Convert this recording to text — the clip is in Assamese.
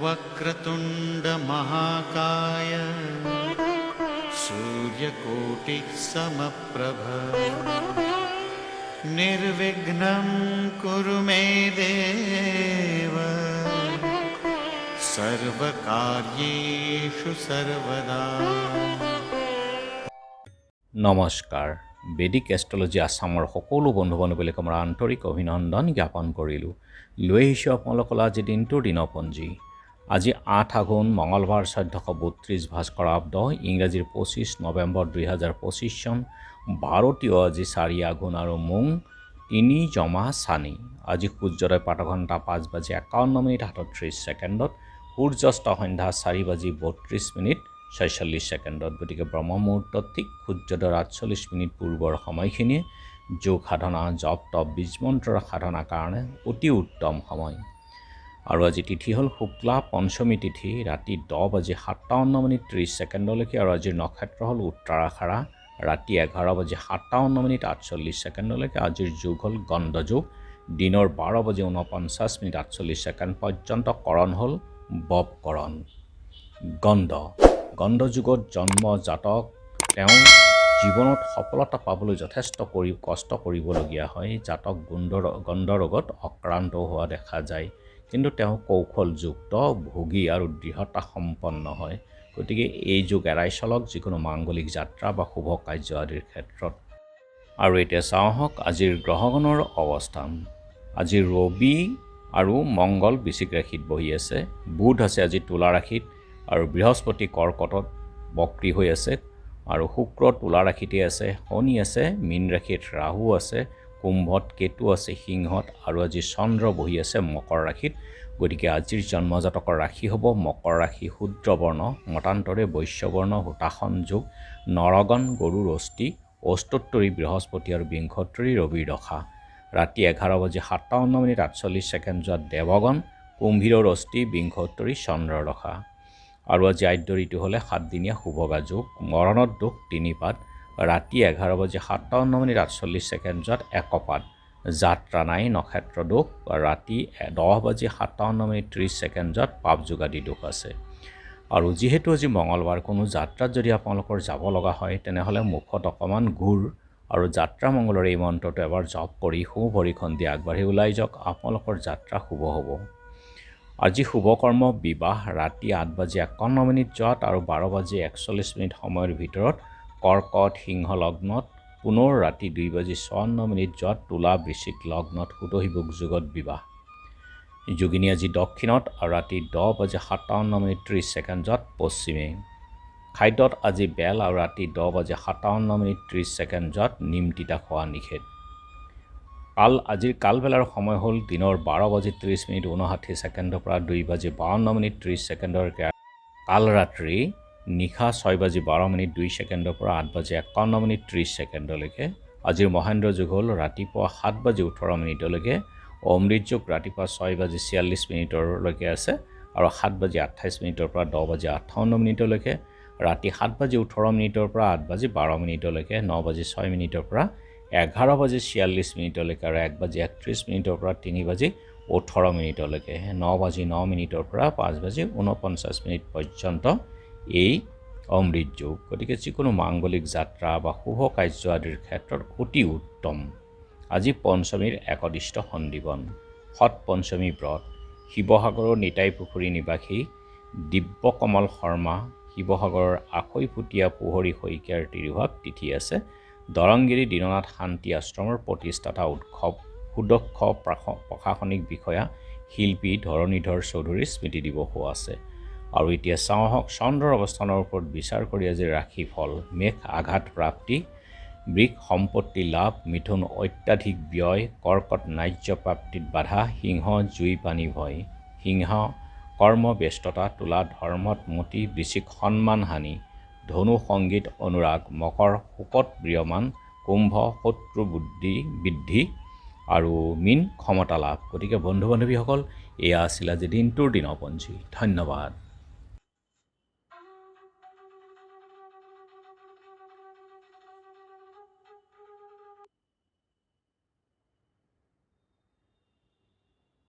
वक्रतुंड महाकाय सूर्यकोटिः समप्रभ निर्विघ्नं कुरु मे देव सर्वकार्येषु सर्वदा। নমস্কাৰ বেদিক এষ্ট্ৰলজি আসামৰ সকলো বন্ধু বান্ধৱীক আমাৰ আন্তৰিক অভিনন্দন জ্ঞাপন কৰিলোঁ। লৈ আহিছোঁ আপোনালোকলৈ আজি দিনটোৰ দিনপঞ্জী। আজি 8 আঘোণ মঙলবাৰ 1432 ভাস্কৰাব্দ ইংৰাজীৰ 25 নৱেম্বৰ 2025 চন 12 আজি 4 আঘোণ আৰু মোং 3 জমা চানি। আজি সূৰ্যোদয় 5 ঘণ্টা 5:51 38 ছেকেণ্ডত, সূৰ্যাস্ত সন্ধ্যা 4:32 46 ছেকেণ্ডত। গতিকে ব্ৰহ্ম মুহূৰ্তত ঠিক সূৰ্যোদয়ৰ 48 মিনিট পূৰ্বৰ সময়খিনিয়ে যোগ সাধনা জপ তপ বীজ মন্ত্ৰৰ সাধনাৰ কাৰণে অতি উত্তম সময়। আৰু আজি তিথি হ'ল শুক্লা পঞ্চমী তিথি, ৰাতি 10:57 ছেকেণ্ডলৈকে। আৰু আজিৰ নক্ষত্ৰ হ'ল উত্তৰাষাঢ়া, ৰাতি 11:57 48 ছেকেণ্ডলৈকে। আজিৰ যোগ হ'ল গণ্ড যোগ, দিনৰ 12:49 48 ছেকেণ্ড পৰ্যন্ত। কৰণ হ'ল ববকৰণ। গণ্ড যুগত জন্ম জাতক তেওঁ জীৱনত সফলতা পাবলৈ যথেষ্ট কষ্ট কৰিবলগীয়া হয়। জাতক গণ্ড ৰোগত আক্ৰান্ত হোৱা দেখা যায়, কিন্তু তেওঁ কৌশলযুক্ত, ভোগী আৰু দৃঢ়তা সম্পন্ন হয়। গতিকে এই যুগ এৰাই চলক যিকোনো মাংগলিক যাত্ৰা বা শুভ কাৰ্য আদিৰ ক্ষেত্ৰত। আৰু এতিয়া চাওঁ হওক আজিৰ গ্ৰহগণৰ অৱস্থান। আজি ৰবি আৰু মংগল বৃশ্চিক ৰাশিত বহি আছে, বুধ আছে আজি তুলা ৰাশিত, আৰু বৃহস্পতি কৰ্কটত বক্ৰী হৈ আছে, আৰু শুক্ৰ তুলা ৰাশিতে আছে, শনি আছে মীন ৰাশিত, ৰাহু আছে কুম্ভত, কেতু আছে সিংহত, আৰু আজি চন্দ্ৰ বহি আছে মকৰ ৰাশিত। গতিকে আজিৰ জন্মজাতকৰ ৰাশি হ'ব মকৰ ৰাশি, শূদ্ৰবৰ্ণ, মতান্তৰে বৈশ্যবৰ্ণ, হুতাসন যোগ, নৰগণ গৰুৰ অস্থি, অষ্টোত্তৰী বৃহস্পতি আৰু বিংশোত্তৰী ৰবিৰ দশা। ৰাতি 11:57 48 ছেকেণ্ড যোৱাত দেৱগণ, কুম্ভীৰৰ অস্থি, বিংশোত্তৰী চন্দ্ৰৰ দশা। আৰু আজি আদ্য ঋতু হ'লে 7 দিনীয়া শুভগা যোগ, মৰণত দোষ 3 পাদ, ৰাতি 11:57 48 ছেকেণ্ড যোৱাত একপাদ, যাত্ৰা নাই নক্ষত্ৰ দোষ, ৰাতি 10:57 30 ছেকেণ্ড যোৱাত পাপ যোগাদি দোষ আছে। আৰু যিহেতু আজি মঙলবাৰ, কোনো যাত্ৰাত যদি আপোনালোকৰ যাব লগা হয় তেনেহ'লে মুখত অকণমান গুড় আৰু যাত্ৰা মংগলৰ এই মন্ত্ৰটো এবাৰ জপ কৰি সোঁ ভৰিখন দি আগবাঢ়ি ওলাই যাওক, আপোনালোকৰ যাত্ৰা শুভ হ'ব। আজি শুভকৰ্ম বিবাহ ৰাতি 8:51 যোৱাত আৰু 12:41 সময়ৰ ভিতৰত কৰ্কট সিংহ লগ্নত, পুনৰ ৰাতি 2:54 যোৱাত তুলা বৃশ্চিক লগ্নত সুদহিভোগ যুগত বিবাহ। যোগিনী আজি দক্ষিণত আৰু ৰাতি 10:57 30 ছেকেণ্ড যোৱাত পশ্চিমে। খাদ্যত আজি বেল আৰু ৰাতি 10:57 30 ছেকেণ্ড যোৱাত নিম তিতা খোৱা নিষেধ। আজিৰ কালবেলাৰ সময় হ'ল দিনৰ 12:30 59 ছেকেণ্ডৰ পৰা 2:52 30 ছেকেণ্ডলৈকে। কালৰাত্ৰি নিশা 6:12 2 ছেকেণ্ডৰ পৰা 8:51 30 ছেকেণ্ডলৈকে। আজিৰ মহেন্দ্ৰ যুগ হ'ল ৰাতিপুৱা 7:18 অমৃত যোগ ৰাতিপুৱা 6:46 আছে, আৰু 7:28 পৰা 10:58 ৰাতি 7:18 পৰা 8:12 9:06 পৰা 11:46 আৰু 1:31 পৰা 3:18 9:09 পৰা 5:49 পৰ্যন্ত এই অমৃত যোগ। গতিকে যিকোনো মাংগলিক যাত্ৰা বা শুভ কাৰ্য আদিৰ ক্ষেত্ৰত অতি উত্তম। আজি পঞ্চমীৰ একদিষ্ট সন্দীপন, সৎ পঞ্চমী ব্ৰত। শিৱসাগৰৰ নিতাই পুখুৰী নিবাসী দিব্যকমল শৰ্মা, শিৱসাগৰৰ আখৈফুটীয়া পোহৰী শইকীয়াৰ তিৰুভাৱ তিথি আছে। দৰংগিৰি দীননাথ শান্তি আশ্ৰমৰ প্ৰতিষ্ঠাতা উৎসৱ। সুদক্ষ প্ৰশাসনিক বিষয়া শিল্পী ধৰণীধৰ চৌধুৰীৰ স্মৃতি দিৱসো আছে। আৰু এতিয়া চাওঁ হওক চন্দ্ৰৰ অৱস্থানৰ ওপৰত বিচাৰ কৰি আজি ৰাশিফল। মেঘ আঘাত প্ৰাপ্তি, বৃষ সম্পত্তি লাভ, মিথুন অত্যাধিক ব্যয়, কৰ্কট ন্যায্য প্ৰাপ্তিত বাধা, সিংহ জুই পানী ভয়, সিংহ কৰ্ম ব্যস্ততা, তুলা ধৰ্মত মতি, বৃশ্চিক সন্মান হানি, ধনু সংগীত অনুৰাগ, মকৰ শোকত প্ৰিয়মান, কুম্ভ শত্ৰু বুদ্ধি বৃদ্ধি, আৰু মীন ক্ষমতা লাভ। গতিকে বন্ধু বান্ধৱীসকল, এয়া আছিল আজি দিনটোৰ দিনপঞ্জী। ধন্যবাদ।